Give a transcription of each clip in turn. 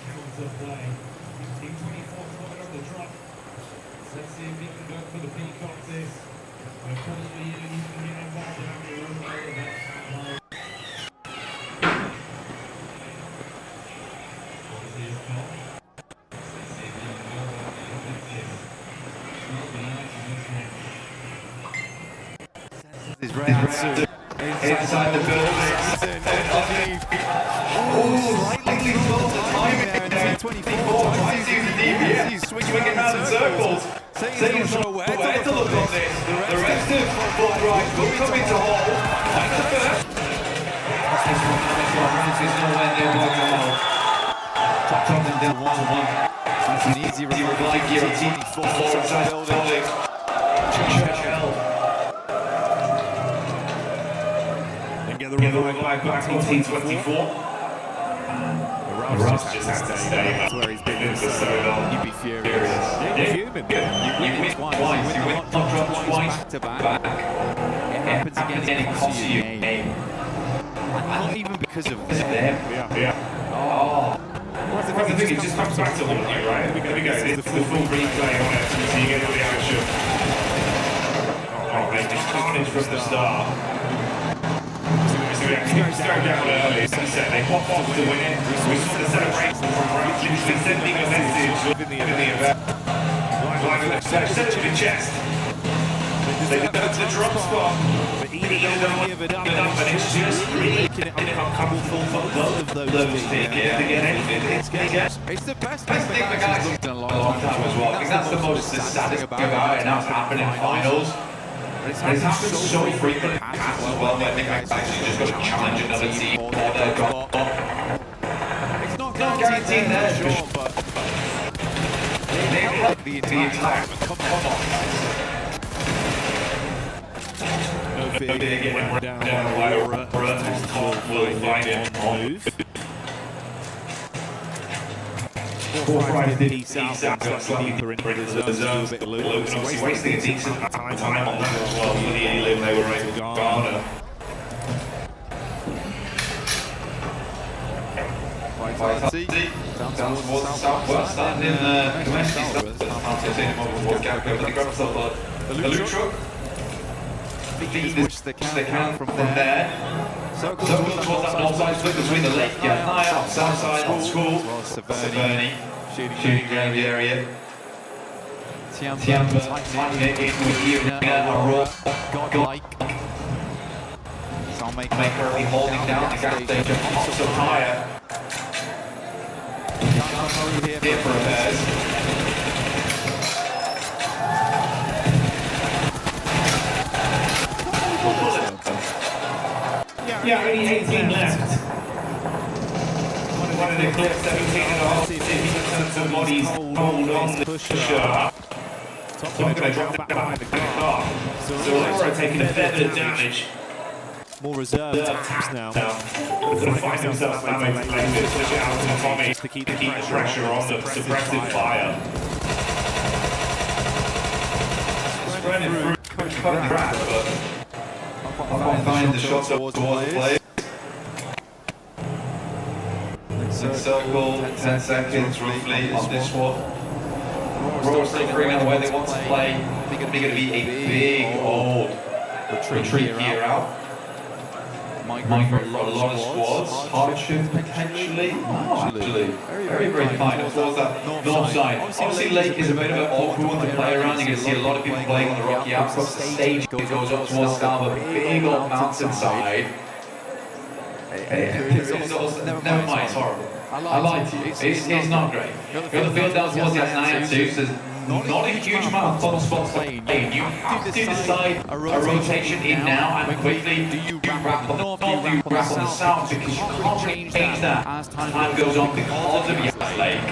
to play. Team 24 coming on the drop. Let's see if he can go for the peacock this. And of course, for you can get involved in your own event. His round two inside the building. Slightly slow the timing there. 24 tries to use the DPS. He's swinging around in circles. Saying where to look on this. The rest of Football Right will come into hole. Like the first. Ramsey's nowhere near one to hold. Top and down 1-1. That's an easy reply here on 24 inside the building. The revive back on Team 24. Russ just has to stay. That's where he's been for so long. You'd be furious. You're human. You win twice. You win twice back to back. It happens again, it costs you a game. Not even because of them. Yeah. Oh. Well, the thing is, just comes back to haunt you, right? Here we go. This is the full replay on it, so you get all the action. Oh, mate, it's carnage from the start. He's going down early, as I said, they pop off to win it. We saw the celebration from Rams literally sending a message within the event. Send it to the chest. They did the drop spot. But either don't want to give it up, and it's just really making it uncomfortable for both of those teams to get anything. It's the best thing the guys have done a long time as well. I think that's the most saddest thing about it, and that's happened in finals. It's happened so frequently as well, I think I actually just got to challenge another team for their drop. It's not guaranteed there, sure, but they help the entire come on. No fear getting run down by a run. Tom will find it on move. 4-5 did piece out, got slightly deeper into the zones, but Luke wasting a decent time on that as well. For the E-Lim, they were able to garner. Down towards the southwest, starting in domestic stuff. I've seen him over the gap, but they grab themselves a loot truck. which they can from there. Circle towards that north side split between the lake, high up, south side on school. Severny, shooting around the area. Tiamba tightening it in with you now, a raw, godlike. Make currently holding down the gas station, also higher. Here for repairs. Yeah, only 18 left. One of the clear 17 and a half. See if he can send some bodies hold on the pusher. So I'm going to drop that behind the car. So Aurora taking a fair bit of damage. More reserved taps now. Going to find himself damage to switch it out to Tommy to keep the pressure on the suppressive fire. Spreading through, cutting crap, but I can't find the shots towards the players. Circle, 10 seconds roughly on this one. Aurora's figuring out where they want to play. They're going to be a big old retreat here out. Might for a lot of squads. Hardship potentially. Oh, actually. Very, very kind. Of course, that north side. Obviously, Lake is a bit of an awkward one to play around. You're going to see a lot of people playing on the rocky outpost. The stage goes up towards Scarva, big old mountainside. Never mind, it's horrible. I lied to you. It's not great. You've got the field down towards the S9 so there's not a huge amount of fun spots to play. You have to decide a rotation in now and quickly. Do you wrap on the north, do you wrap on the south? Because you can't change that as time goes on because of your Lake.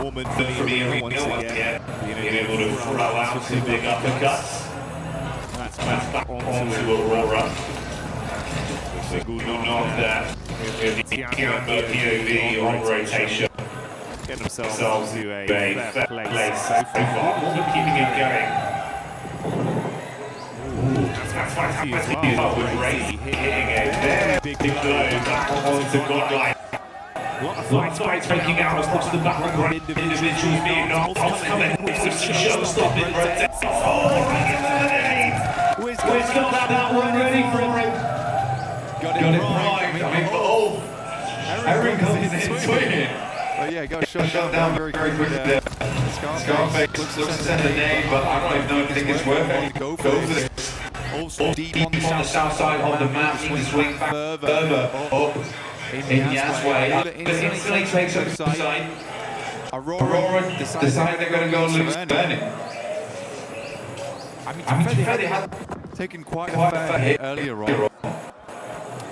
Woman For me, once again, being able to throw out some big uppercuts. That's back onto Aurora. Good knock there. With the Tiamba POV on rotation. Get themselves to a fair place so far. Keeping it going. Ooh, that's Vitality as well. Crazy hitting a very big blow back onto Godlike. A lot of fights breaking out across the background. Individuals being knocked off, coming with some show-stopping rotates. Oh, right in the lead! Wiz got that one ready for him. Got it right. I mean, oh, Aaron comes in swinging. Oh yeah, got shut Down very very quickly quickly. there. Scarface looks to send the name, but I don't even know if think it's worth it. Go for this. Also deep on the south side of the map, you can swing back further up in Yas way. But instantly takes up the side. Aurora Decide they're going to go lose Burning. I mean, to be fair, they had taken quite a fair hit earlier on.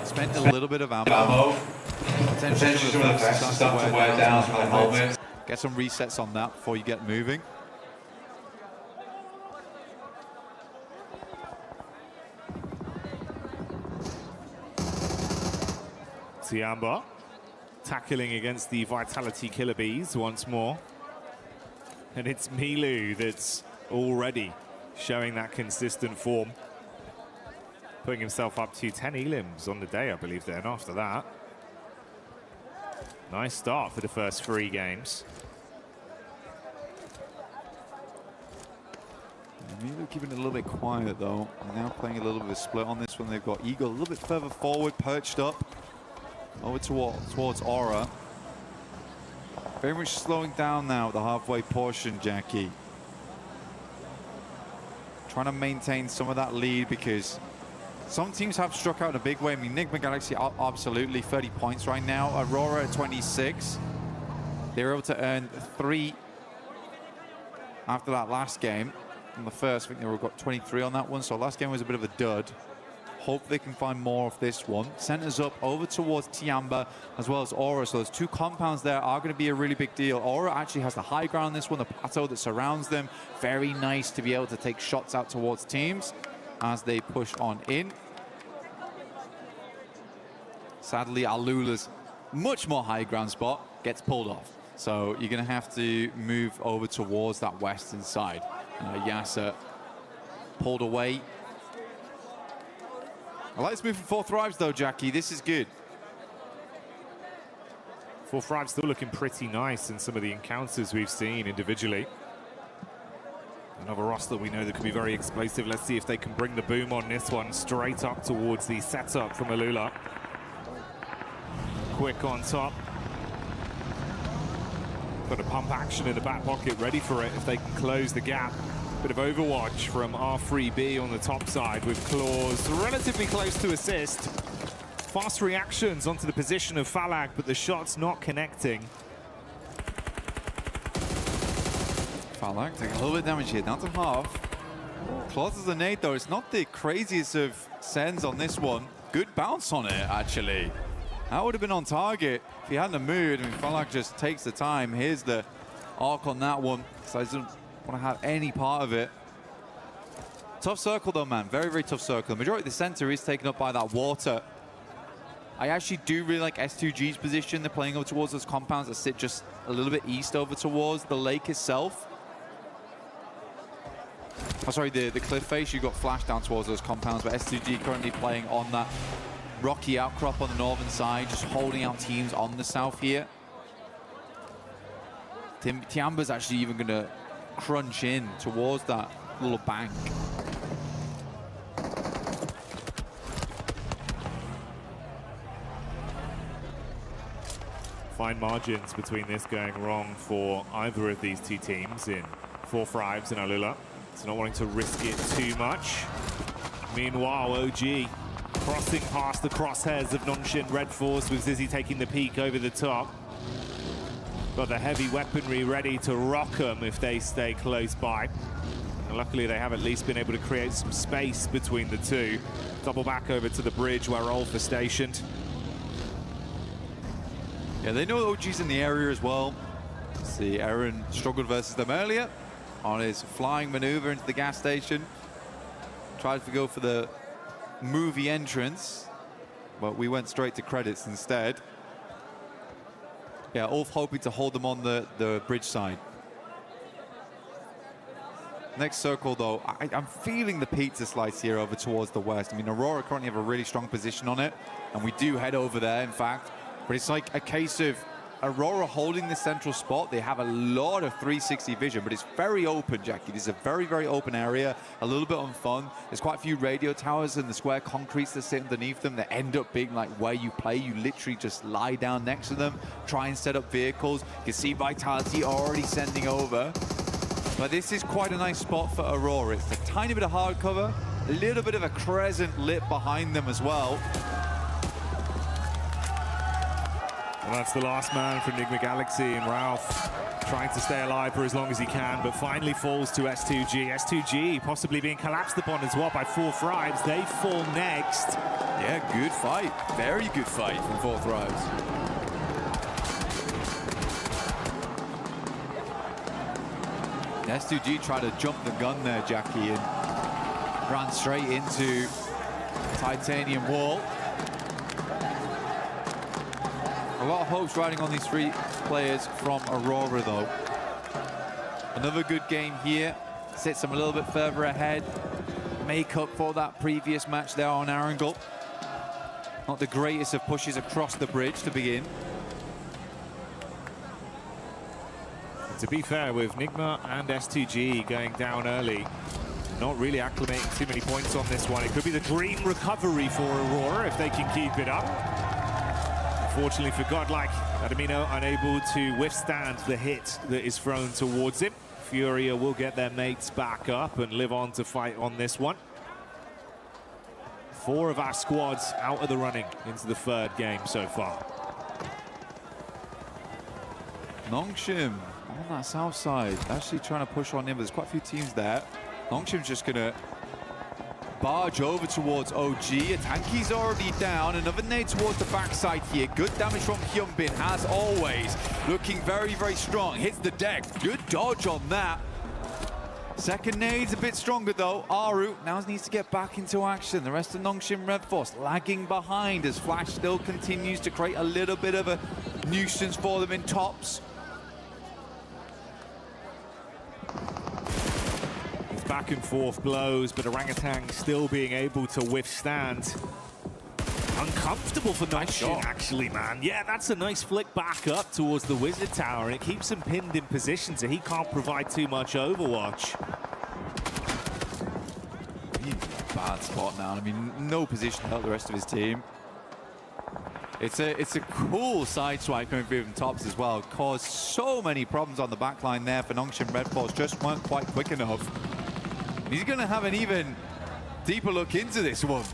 Spent a little bit of ammo. Potentially some of the vests start to wear down from the helmet. Get some resets on that before you get moving. Tiamba tackling against the Vitality Killer Bees once more. And it's Milu that's already showing that consistent form. Putting himself up to 10 elims on the day, I believe, then after that. Nice start for the first 3 games. Milu keeping it a little bit quiet though. Now playing a little bit of a split on this one. They've got Eagle a little bit further forward, perched up. Over towards Aura. Very much slowing down now at the halfway portion, Jackie. Trying to maintain some of that lead because some teams have struck out in a big way. I mean, Enigma Galaxy absolutely 30 points right now. Aurora at 26. They were able to earn 3 after that last game. On the first, I think they got 23 on that one. So last game was a bit of a dud. Hope they can find more of this one. Centers up over towards Tiamba as well as Aura. So those 2 compounds there are going to be a really big deal. Aura actually has the high ground on this one, the plateau that surrounds them. Very nice to be able to take shots out towards teams as they push on in. Sadly, Alula's much more high ground spot gets pulled off. So you're going to have to move over towards that western side. Yasser pulled away. I like this move from 4 Thrives though, Jackie. This is good. 4 Thrives still looking pretty nice in some of the encounters we've seen individually. Another roster we know that can be very explosive. Let's see if they can bring the boom on this one straight up towards the setup from Alula. Quick on top. Got a pump action in the back pocket ready for it if they can close the gap. Bit of overwatch from R3B on the top side with Claws relatively close to assist. Fast reactions onto the position of Falag, but the shot's not connecting. Falag taking a little bit of damage here, down to half. Claws as a nade though, it's not the craziest of sends on this one. Good bounce on it, actually. That would have been on target if he hadn't moved. I mean, Falag just takes the time. Here's the arc on that one. So I don't want to have any part of it. Tough circle though, man. Very, very tough circle. The majority of the center is taken up by that water. I actually do really like S2G's position. They're playing over towards those compounds that sit just a little bit east over towards the lake itself. Oh, sorry, the cliff face. You got flashed down towards those compounds, but S2G currently playing on that rocky outcrop on the northern side, just holding out teams on the south here. Tiamba's actually even going to crunch in towards that little bank. Fine margins between this going wrong for either of these 2 teams in 4 Thrives and Alula. So not wanting to risk it too much. Meanwhile, OG crossing past the crosshairs of Nonshin Red Force with Zizzy taking the peak over the top. Got the heavy weaponry ready to rock them if they stay close by. And luckily they have at least been able to create some space between the 2. Double back over to the bridge where Rolf is stationed. Yeah, they know OG's in the area as well. See, Aaron struggled versus them earlier on his flying maneuver into the gas station. Tried to go for the movie entrance, but we went straight to credits instead. Yeah, Ulf hoping to hold them on the bridge side. Next circle, though, I'm feeling the pizza slice here over towards the west. I mean, Aurora currently have a really strong position on it, and we do head over there, in fact. But it's like a case of Aurora holding the central spot. They have a lot of 360 vision, but it's very open, Jackie. This is a very, very open area, a little bit unfun. There's quite a few radio towers and the square concretes that sit underneath them that end up being like where you play. You literally just lie down next to them, try and set up vehicles. You can see Vitality already sending over. But this is quite a nice spot for Aurora. It's a tiny bit of hard cover, a little bit of a crescent lit behind them as well. Well, that's the last man for Enigma Galaxy, and Ralph trying to stay alive for as long as he can, but finally falls to S2G. S2G possibly being collapsed upon as well by 4 Thrives. They fall next. Yeah, good fight. Very good fight from 4 Thrives. S2G tried to jump the gun there, Jackie, and ran straight into titanium wall. A lot of hopes riding on these 3 players from Aurora, though. Another good game here. Sits them a little bit further ahead. Make up for that previous match there on Arundel. Not the greatest of pushes across the bridge to begin. To be fair, with Nigma and S2G going down early, not really acclimating too many points on this one. It could be the dream recovery for Aurora if they can keep it up. Unfortunately for Godlike, Adamino unable to withstand the hit that is thrown towards him. Furia will get their mates back up and live on to fight on this one. 4 of our squads out of the running into the 3rd game so far. Nongshim on that south side, actually trying to push on in, but there's quite a few teams there. Nongshim's just gonna barge over towards OG. Atanki's already down. Another nade towards the backside here. Good damage from Hyunbin, as always. Looking very, very strong. Hits the deck. Good dodge on that. Second nade's a bit stronger, though. Aru now needs to get back into action. The rest of Nongshim Red Force lagging behind as Flash still continues to create a little bit of a nuisance for them in tops. Back and forth blows, but Orangutan still being able to withstand. Uncomfortable for Nongshim, actually, man. Yeah, that's a nice flick back up towards the Wizard Tower, and it keeps him pinned in position, so he can't provide too much Overwatch. He's in a bad spot now. I mean, no position to help the rest of his team. It's a cool side swipe coming through from tops as well. Caused so many problems on the back line there for Nongshim Red Force. Just weren't quite quick enough. He's going to have an even deeper look into this one.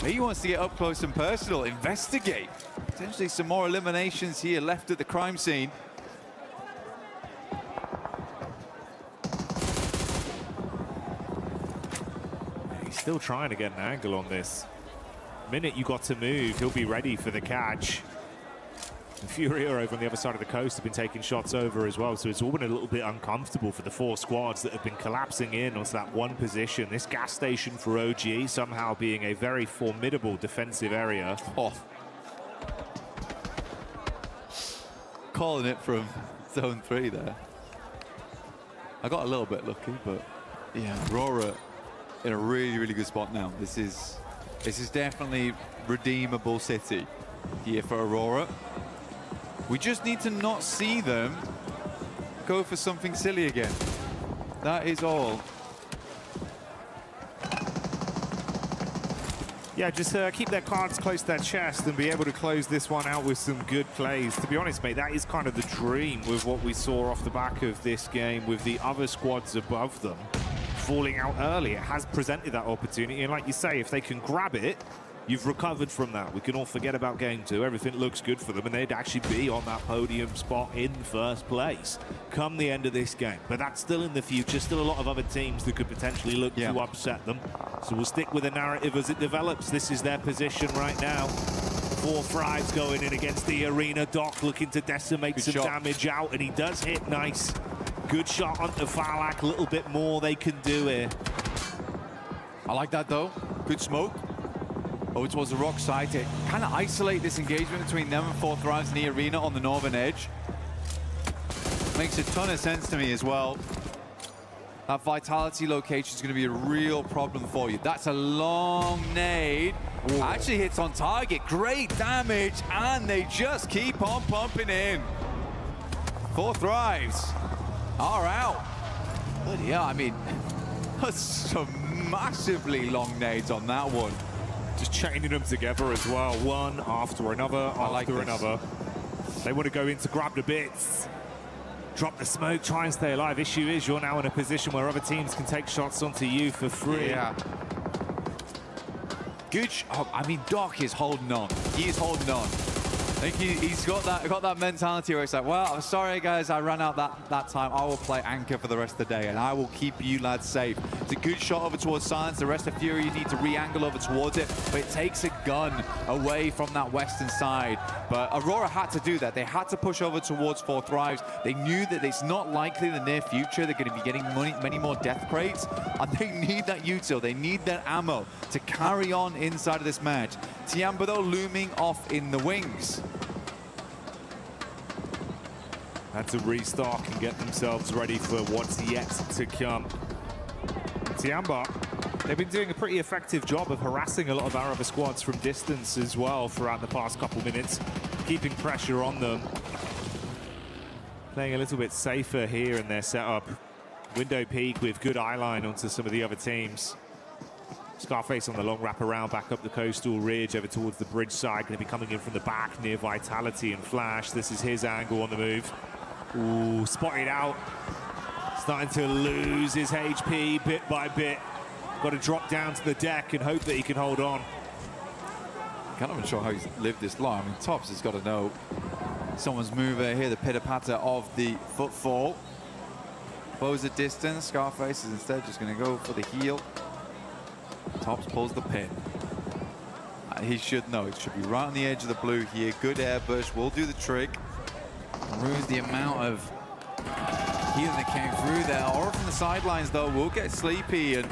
He wants to get up close and personal, investigate. Potentially some more eliminations here left at the crime scene. He's still trying to get an angle on this. The minute you got to move, he'll be ready for the catch. And Furia over on the other side of the coast have been taking shots over as well, so it's all been a little bit uncomfortable for the 4 squads that have been collapsing in onto that one position. This gas station for OG somehow being a very formidable defensive area. Oh. Calling it from zone 3 there. I got a little bit lucky, but yeah, Aurora in a really, really good spot now. This is definitely redeemable city here for Aurora. We just need to not see them go for something silly again. That is all. Yeah, just keep their cards close to their chest and be able to close this one out with some good plays. To be honest, mate, that is kind of the dream with what we saw off the back of this game with the other squads above them falling out early. It has presented that opportunity, and like you say, if they can grab it, you've recovered from that. We can all forget about game 2. Everything looks good for them, and they'd actually be on that podium spot in first place come the end of this game. But that's still in the future. Still a lot of other teams that could potentially look to upset them. So we'll stick with the narrative as it develops. This is their position right now. 4 Thrives going in against the arena. Doc looking to decimate some damage out, and he does hit nice. Good shot onto Falak. A little bit more they can do here. I like that, though. Good smoke. Over towards the rock side to kind of isolate this engagement between them and 4 Thrives in the arena on the northern edge. Makes a ton of sense to me as well. that vitality location is going to be a real problem for you. That's a long nade. Ooh. Actually hits on target. Great damage, and they just keep on pumping in. 4 Thrives are out. But yeah, I mean, that's some massively long nades on that one. Just chaining them together as well, one after another, after another. They want to go in to grab the bits, drop the smoke, try and stay alive. Issue is you're now in a position where other teams can take shots onto you for free. Yeah. Good. I mean, Doc is holding on. He is holding on. I think he's got that mentality where it's like, well, I'm sorry guys, I ran out that time. I will play anchor for the rest of the day, and I will keep you lads safe. It's a good shot over towards Silence. The rest of Fury, you need to re-angle over towards it, but it takes a gun away from that western side. But Aurora had to do that. They had to push over towards 4 Thrives. They knew that it's not likely in the near future they're going to be getting many more death crates, and they need that util. They need that ammo to carry on inside of this match. Tiamba, though, looming off in the wings. Had to restock and get themselves ready for what's yet to come. Tiamba, they've been doing a pretty effective job of harassing a lot of our other squads from distance as well throughout the past couple minutes, keeping pressure on them. Playing a little bit safer here in their setup. Window peek with good eye line onto some of the other teams. Scarface on the long wrap around back up the coastal ridge over towards the bridge side, going to be coming in from the back near Vitality and Flash. This is his angle on the move. Ooh, spotted out. Starting to lose his HP bit by bit. Got to drop down to the deck and hope that he can hold on. Kind of unsure how he's lived this long. I mean, Tops has got to know someone's mover here, the pitter-patter of the footfall. Close the distance. Scarface is instead just going to go for the heel. Tops pulls the pin. He should know. It should be right on the edge of the blue here. Good airburst will do the trick. Removes the amount of healing that came through there. Aura from the sidelines, though, will get sleepy and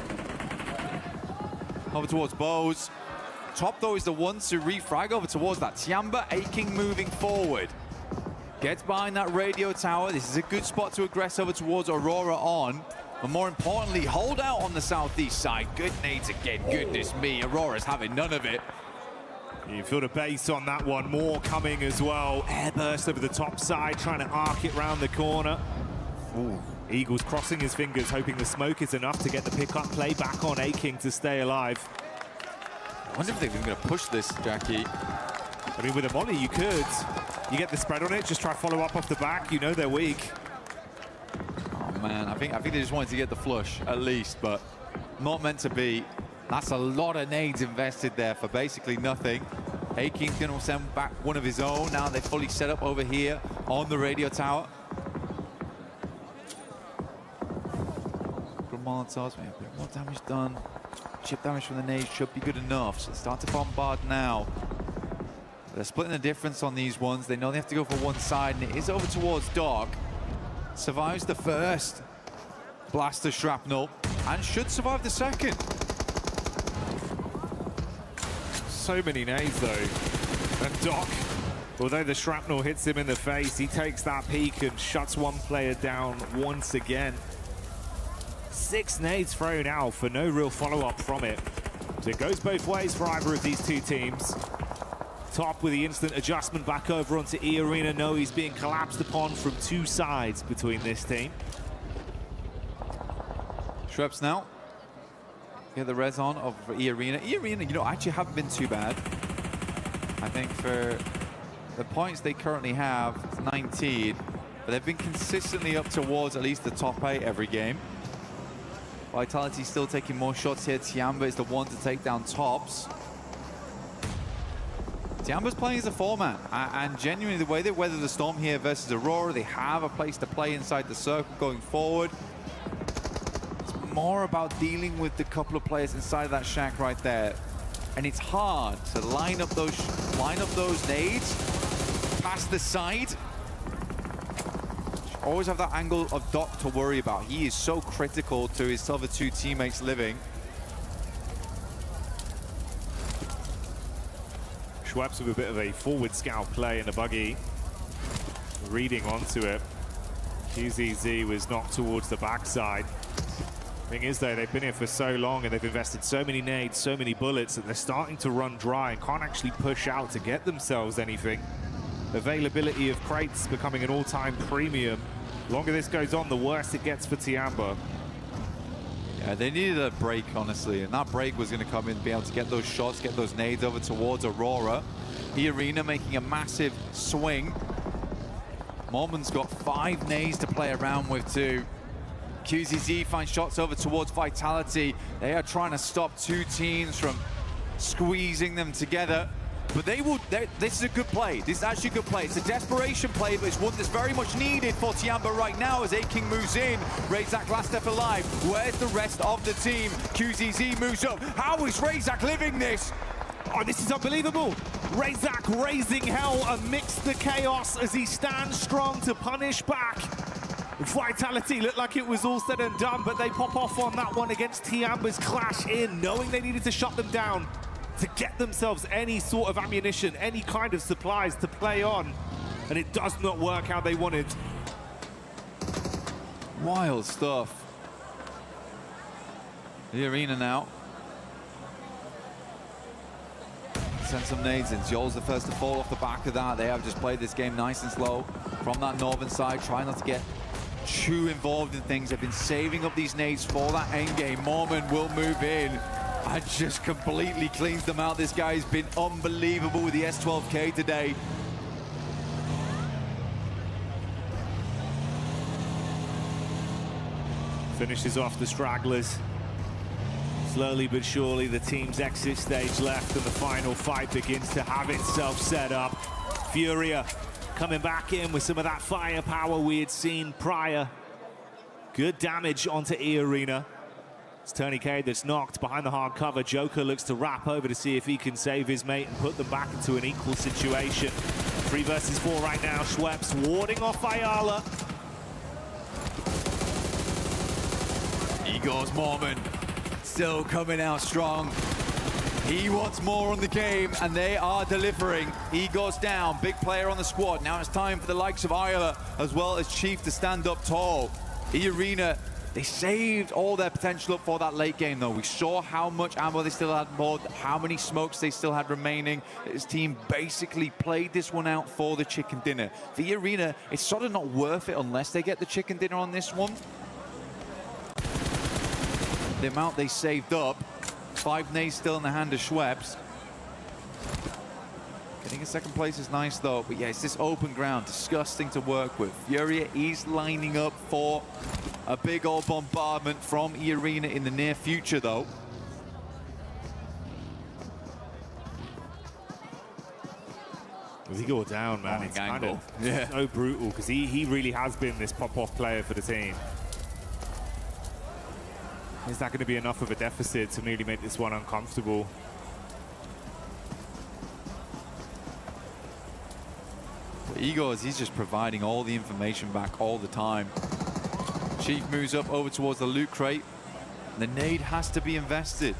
over towards Bose. Top, though, is the one to refrag over towards that. Tiamba aching moving forward. Gets behind that radio tower. This is a good spot to aggress over towards Aurora on. But more importantly, hold out on the southeast side. Good nades again. Goodness me, Aurora's having none of it. You feel the base on that one. More coming as well. Airburst over the top side, trying to arc it round the corner. Ooh. Eagles crossing his fingers, hoping the smoke is enough to get the pickup play back on Aching to stay alive. I wonder if they're going to push this, Jackie. I mean, with a molly, you could. You get the spread on it, just try to follow up off the back. You know they're weak. Oh, man, I think they just wanted to get the flush, at least, but not meant to be. That's a lot of nades invested there for basically nothing. Aking's going to send back one of his own. Now they're fully set up over here on the radio tower. Good Molotovs, man. A bit more damage done. Chip damage from the nades should be good enough. So start to bombard now. They're splitting the difference on these ones. They know they have to go for one side, and it is over towards Doc. Survives the first blaster shrapnel and should survive the second. So many nades though, and Doc, although the shrapnel hits him in the face, he takes that peek and shuts one player down once again. 6 nades thrown out for no real follow-up from it. So it goes both ways for either of these two teams. Top with the instant adjustment back over onto E Arena. No, he's being collapsed upon from 2 sides between this team. Shreps now. Get the res on of E Arena. E Arena, you know, actually haven't been too bad. I think for the points they currently have, it's 19, but they've been consistently up towards at least the top 8 every game. Vitality still taking more shots here. Tiamba is the one to take down Tops. Tiamba's playing as a 4-man, and genuinely the way they weather the storm here versus Aurora, they have a place to play inside the circle going forward. More about dealing with the couple of players inside of that shack right there, and it's hard to line up those nades past the side. Always have that angle of Doc to worry about. He is so critical to his other 2 teammates living. Schweppes with a bit of a forward scout play in the buggy, reading onto it. QZZ was knocked towards the backside. Thing is, though, they've been here for so long and they've invested so many nades, so many bullets that they're starting to run dry and can't actually push out to get themselves anything. Availability of crates becoming an all-time premium. The longer this goes on, the worse it gets for Tiamba. Yeah, they needed a break, honestly, and that break was going to come in, be able to get those shots, get those nades over towards Aurora. E-Arena making a massive swing. Mormon's got 5 nades to play around with too. QZZ finds shots over towards Vitality. They are trying to stop 2 teams from squeezing them together. But this is a good play. This is actually a good play. It's a desperation play, but it's one that's very much needed for Tiamba right now as A-King moves in. Razak last step alive. Where's the rest of the team? QZZ moves up. How is Razak living this? Oh, this is unbelievable. Razak raising hell amidst the chaos as he stands strong to punish back. Vitality looked like it was all said and done, but they pop off on that one against Tiamba's clash in, knowing they needed to shut them down to get themselves any sort of ammunition, any kind of supplies to play on. And it does not work how they wanted. Wild stuff. The arena now. Send some nades in. Joel's the first to fall off the back of that. They have just played this game nice and slow from that northern side, trying not to get too involved in things. They've been saving up these nades for that end game. Mormon will move in and just completely cleans them out. This guy's been unbelievable with the S12K today. Finishes off the stragglers. Slowly but surely, the team's exit stage left and the final fight begins to have itself set up. Furia coming back in with some of that firepower we had seen prior. Good damage onto E-Arena. It's Tony K that's knocked behind the hard cover. Joker looks to wrap over to see if he can save his mate and put them back into an equal situation. 3 versus 4 right now. Schweppes warding off Ayala. Igor's Mormon still coming out strong. He wants more on the game, and they are delivering. Igor's down, big player on the squad. Now it's time for the likes of Ayala as well as Chief to stand up tall. E-Arena, they saved all their potential up for that late game, though. We saw how much ammo they still had more, how many smokes they still had remaining. His team basically played this one out for the chicken dinner. For E-Arena, it's sort of not worth it unless they get the chicken dinner on this one. The amount they saved up, 5 nades still in the hand of Schweppes. Getting a second place is nice though, but yeah, it's this open ground, disgusting to work with. Furia is lining up for a big old bombardment from E-Arena in the near future though. As he go down, man, it's kind of so brutal because he really has been this pop-off player for the team. Is that going to be enough of a deficit to really make this one uncomfortable? Igor's, he's just providing all the information back all the time. Chief moves up over towards the loot crate. The nade has to be invested.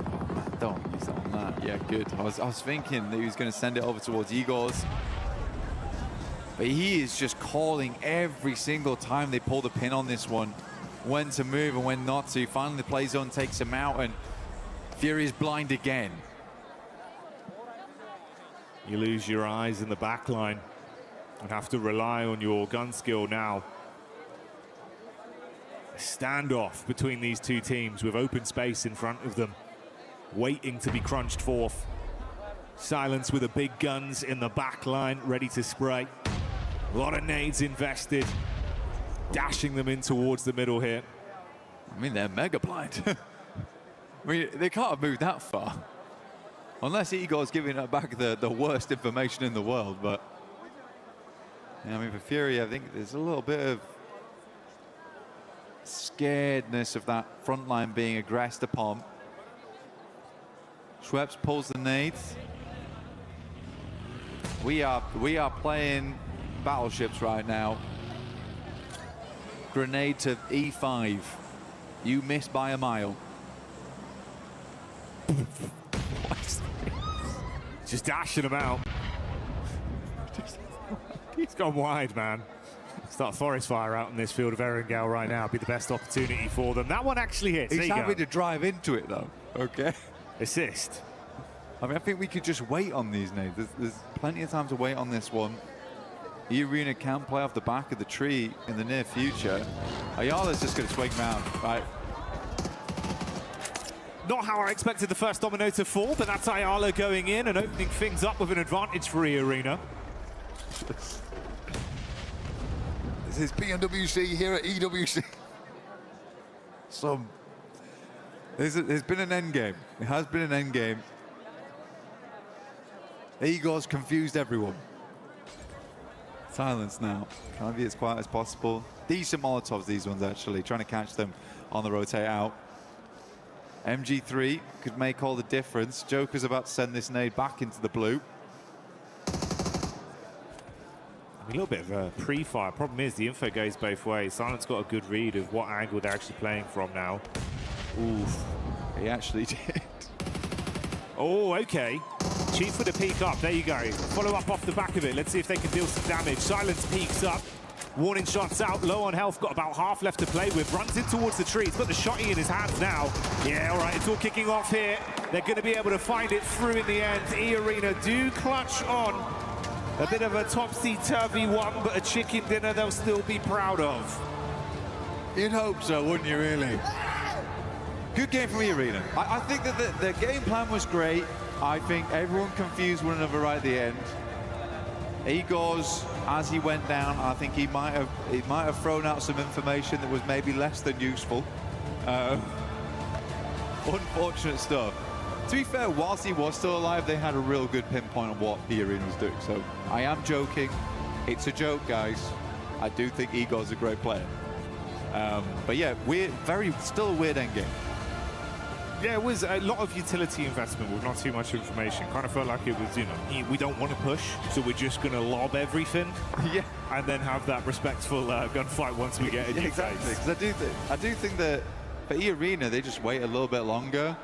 Oh man, don't miss on that. Yeah, good. I was thinking that he was going to send it over towards Igor's. But he is just calling every single time they pull the pin on this one, when to move and when not to. Finally, the play zone takes him out, and Fury is blind again. You lose your eyes in the back line and have to rely on your gun skill now. A standoff between these two teams with open space in front of them, waiting to be crunched forth. Silence with the big guns in the back line, ready to spray. A lot of nades invested, dashing them in towards the middle here. I mean, they're mega blind. I mean, they can't have moved that far. Unless Igor's giving back the worst information in the world, but... Yeah, I mean, for Fury, I think there's a little bit of scaredness of that front line being aggressed upon. Schweppes pulls the nades. We are playing battleships right now. Grenade to E5. You missed by a mile. Just dashing them out. He's gone wide, man. Start a forest fire out in this field of Erangel right now. Be the best opportunity for them. That one actually hits. He's There you having go. to drive into it, though. Okay. Assist. I mean, I think we could just wait on these nades. There's plenty of time to wait on this one. E-Arena can play off the back of the tree in the near future. Ayala's just going to swing round, right? Not how I expected the first domino to fall, but that's Ayala going in and opening things up with an advantage for E-Arena. This is PMWC here at EWC. There's been an end game. It has been an end game. Igor's confused everyone. Silence now. Trying to be as quiet as possible. Decent Molotovs, these ones actually. Trying to catch them on the rotate out. MG3 could make all the difference. Joker's about to send this nade back into the blue. A little bit of a pre-fire. Problem is, the info goes both ways. Silent's got a good read of what angle they're actually playing from now. Oof. He actually did. Oh, okay. Chief with a peek up. There you go. Follow up off the back of it. Let's see if they can deal some damage. Silence peeks up. Warning shots out. Low on health. Got about half left to play with. Runs in towards the tree. He's got the shotty in his hands now. Yeah, all right. It's all kicking off here. They're going to be able to find it through in the end. E-Arena do clutch on. A bit of a topsy-turvy one, but a chicken dinner they'll still be proud of. You'd hope so, wouldn't you, really? Good game from E-Arena. I think that the game plan was great. I think everyone confused one another right at the end. Igor's, as he went down, I think he might have thrown out some information that was maybe less than useful. Unfortunate stuff. To be fair, whilst he was still alive, they had a real good pinpoint on what E-Arena was doing. So I am joking. It's a joke, guys. I do think Igor's a great player. But yeah, still a weird endgame. Yeah, it was a lot of utility investment with not too much information. Kind of felt like it was, we don't want to push, so we're just going to lob everything. Yeah. And then have that respectful gunfight once we get a new Exactly. phase. Because I do think that for E-Arena, they just wait a little bit longer,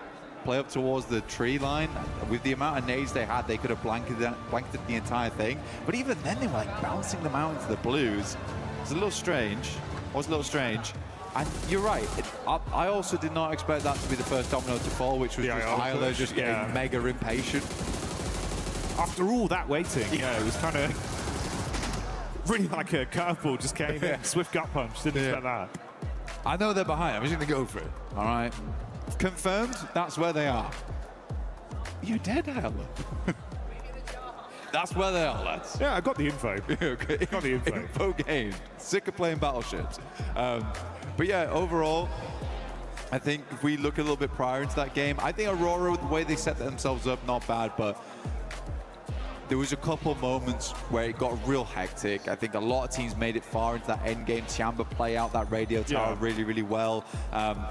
play up towards the tree line. With the amount of nades they had, they could have blanketed the entire thing. But even then, they were like bouncing them out into the blues. It's a little strange. Was a little strange. And you're right. I also did not expect that to be the first domino to fall, which was just Ayala just getting mega impatient. After all that waiting, yeah, it was kind of really like a curveball just came in. Swift gut punch. Didn't expect that. I know they're behind. I'm just going to go for it. All right. Confirmed. That's where they are. You're dead, Ayala. That's where they are, lads. Yeah, I got the info. Okay. Got the info. Info gained. Sick of playing battleships. But yeah, overall, I think if we look a little bit prior into that game, I think Aurora, the way they set themselves up, not bad, but there was a couple moments where it got real hectic. I think a lot of teams made it far into that end game. Tiamba play out that radio tower really, really well.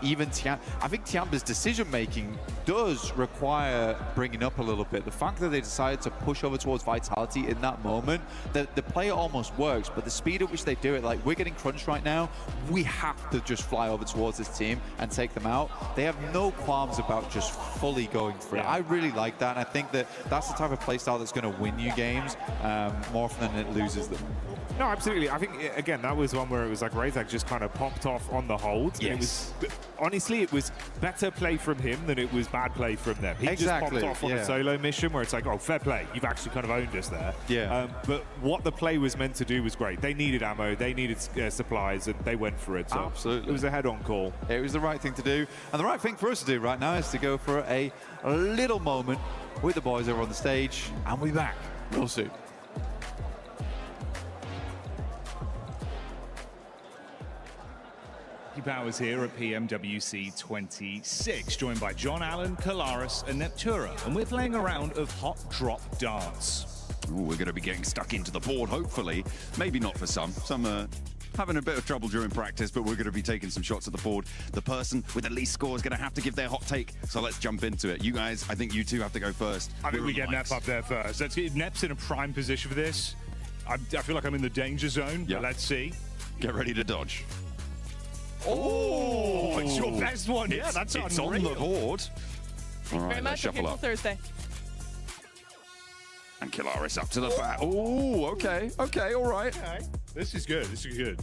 Even I think Tiamba's decision-making does require bringing up a little bit. The fact that they decided to push over towards Vitality in that moment, the play almost works, but the speed at which they do it, like we're getting crunched right now, we have to just fly over towards this team and take them out. They have no qualms about just fully going for it. I really like that, and I think that that's the type of playstyle that's going to win you games more often than it loses them. No, absolutely. I think, again, that was one where it was like Razak just kind of popped off on the hold. Yes. Honestly, it was better play from him than it was bad play from them. He just popped off on a solo mission where it's like, oh, fair play. You've actually kind of owned us there. Yeah. But what the play was meant to do was great. They needed ammo, they needed supplies, and they went for it. So absolutely. It was a head-on call. It was the right thing to do. And the right thing for us to do right now is to go for a little moment with the boys over on the stage, and we'll be back real soon. Powers here at PMWC 26, joined by John Allen, Kalaris, and Neptura, and we're playing a round of Hot Drop Dance. Ooh, we're going to be getting stuck into the board, hopefully. Maybe not for some. Some are having a bit of trouble during practice, but we're going to be taking some shots at the board. The person with the least score is going to have to give their hot take, so let's jump into it. You guys, I think you two have to go first. I think we get Nep up there first. Let's get Nep's in a prime position for this. I feel like I'm in the danger zone, but let's see. Get ready to dodge. Oh, it's your best one. Yeah, that's it's on the board. Thank you very much. Shuffle up. Thursday. And Kalaris up to the bat. Oh, okay, all right. This is good. This is good.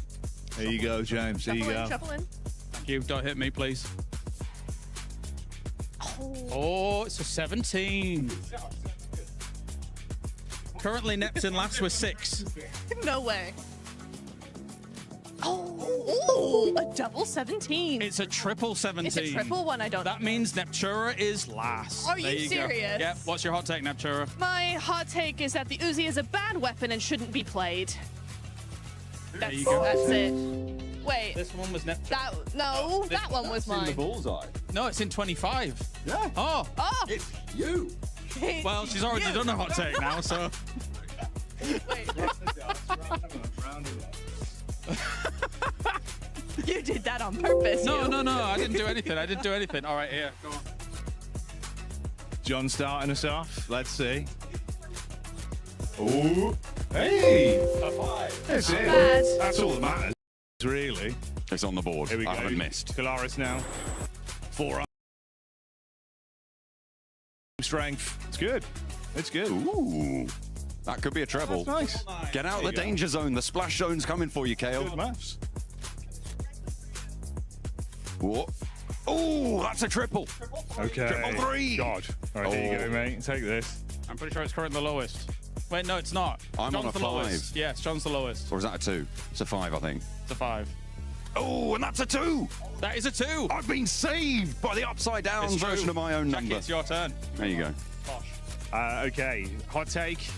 There you go, James. There you go. Shuffle in. Thank you. Don't hit me, please. Oh, it's a 17. Currently, Neptune last with 6. No way. Oh, a double 17. It's a triple 17. It's a triple one, I don't That means Neptura is last. Are There you go. serious? Yep. What's your hot take, Neptura? My hot take is that the Uzi is a bad weapon and shouldn't be played. That's, you go. that's it. Wait, This one was Neptura. that one was mine. bullseye. No, it's in 25. Yeah. Oh. Oh, It's you. Well, she's already done a hot take now, so. wait. You did that on purpose. No, you. no, I didn't do anything. I didn't do anything. All right, here. Go on. John starting us off. Let's see. Oh, hey! That's it. Bad. That's all that matters, really. It's on the board. Here we go. I haven't missed. Kalaris now. 4 strength. It's good. It's good. Ooh. That could be a treble. That's nice. Get out of There the you go. danger zone. The splash zone's coming for you, Kale. Good maths. Whoa. Oh, that's a triple. Okay. Triple 3. God. All right, there you Oh. go, mate. Take this. I'm pretty sure it's currently the lowest. Wait, no, it's not. I'm John's on a the lowest. 5. Yes, John's the lowest. Or is that a 2? It's a 5, I think. It's a 5. Oh, and that's a 2. That is a 2. I've been saved by the upside down It's version true. of my own Jackie, number. it's your turn. There you go. Okay, hot take.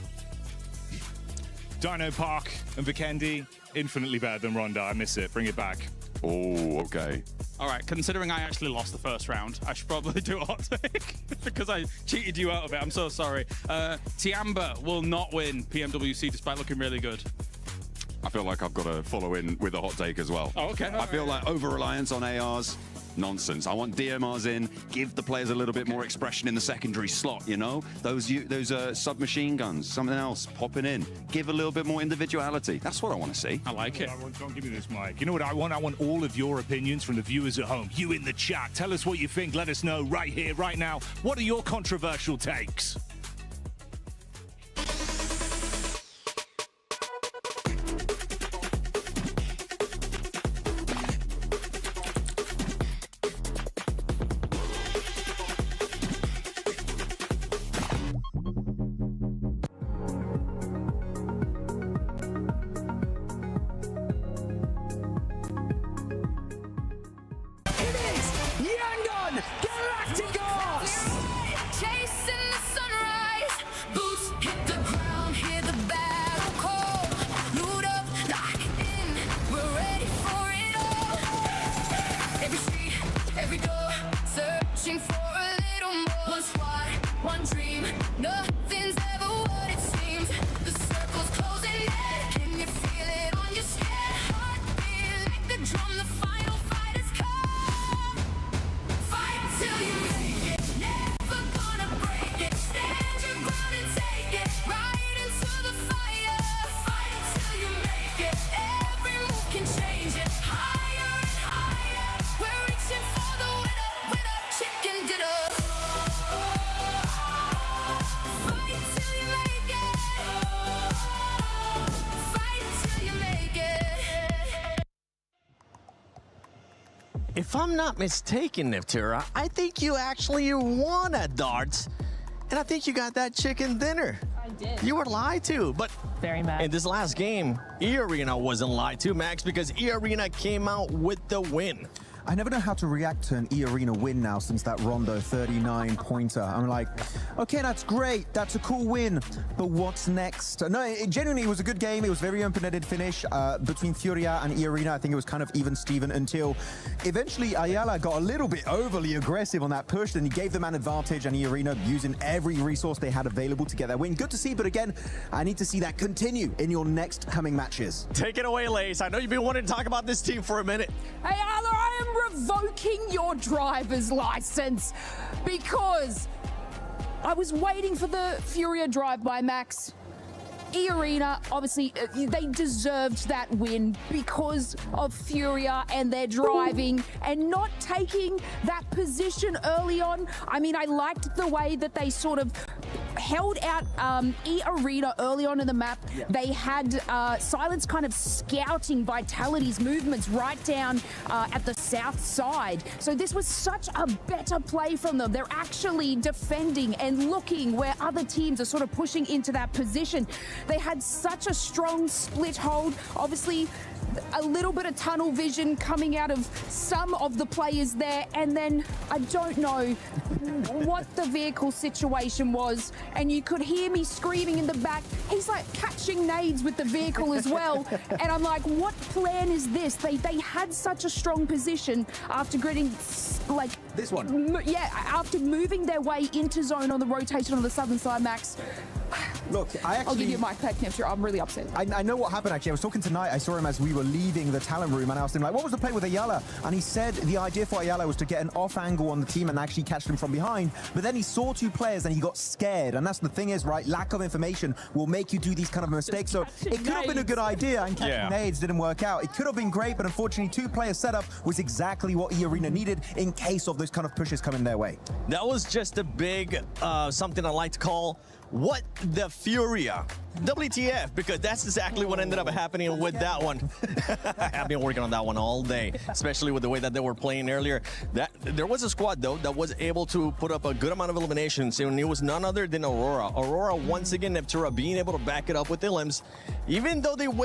Dino Park and Vikendi, infinitely better than Ronda. I miss it. Bring it back. Oh, okay. All right, considering I actually lost the first round, I should probably do a hot take because I cheated you out of it. I'm so sorry. Tiamba will not win PMWC despite looking really good. I feel like I've got to follow in with a hot take as well. Oh, okay. I feel like over-reliance on ARs, nonsense. I want DMRs in, give the players a little bit more expression in the secondary slot, you know? Those submachine guns, something else popping in. Give a little bit more individuality. That's what I want to see. I like it. Don't give me this mic. You know what I want? I want all of your opinions from the viewers at home. You in the chat. Tell us what you think. Let us know right here, right now. What are your controversial takes? Chasing the sunrise, boots hit the ground, hear the battle call. Loot up, lock in, we're ready for it all. Every street, every door, searching for a little more. One squad, one dream, nothing's ever what it seems. The circle's closing in, can you feel it on your skin? Heartbeat like the drum, the final fight has come. Fight till you make it, never gonna break it. Stand your ground and take it, right into the fire. Fight till you make it, every move can change it. Higher and higher, we're reaching for the winner, winner, chicken dinner. Fight till you make it, fight till you make it. If I'm not mistaken, Neptura, I think you actually won at darts. And I think you got that chicken dinner. I did. You were lied to, but Very mad. in this last game, E-Arena wasn't lied to, Max, because E-Arena came out with the win. I never know how to react to an E-Arena win now since that Rondo 39-pointer. I'm like, okay, that's great. That's a cool win. But what's next? No, it genuinely was a good game. It was very open-ended finish between Furia and E-Arena. I think it was kind of even-Steven until eventually Ayala got a little bit overly aggressive on that push. Then he gave the man advantage, and E-Arena using every resource they had available to get that win. Good to see, but again, I need to see that continue in your next coming matches. Take it away, Lace. I know you've been wanting to talk about this team for a minute. Hey, Arlo, I am revoking your driver's license because I was waiting for the Furia drive by Max. E-Arena, obviously, they deserved that win because of Furia and their driving and not taking that position early on. I mean, I liked the way that they sort of held out E-Arena early on in the map. They had Silence kind of scouting Vitality's movements right down at the south side. So this was such a better play from them. They're actually defending and looking where other teams are sort of pushing into that position. They had such a strong split hold. Obviously, a little bit of tunnel vision coming out of some of the players there, and then I don't know what the vehicle situation was, and you could hear me screaming in the back, he's like catching nades with the vehicle as well, and I'm like, what plan is this? They had such a strong position after getting like this one. After moving their way into zone on the rotation on the southern side, Max. Look, I'll give you my back next year. I'm really upset. I know what happened, actually. I was talking tonight. I saw him as we were leaving the talent room, and I asked him, like, what was the play with Ayala? And he said the idea for Ayala was to get an off angle on the team and actually catch them from behind. But then he saw two players and he got scared. And that's the thing is, right, lack of information will make you do these kind of mistakes. So it could have been a good idea, and catching nades didn't work out. It could have been great, but unfortunately, two-player setup was exactly what E-Arena needed in case of those kind of pushes coming their way. That was just a big, something I like to call, what the Furia. WTF, because that's exactly what ended up happening with that one. I've been working on that one all day, especially with the way that they were playing earlier. There was a squad, though, that was able to put up a good amount of eliminations, and it was none other than Aurora. Aurora, once again, Neptura being able to back it up with the limbs, even though they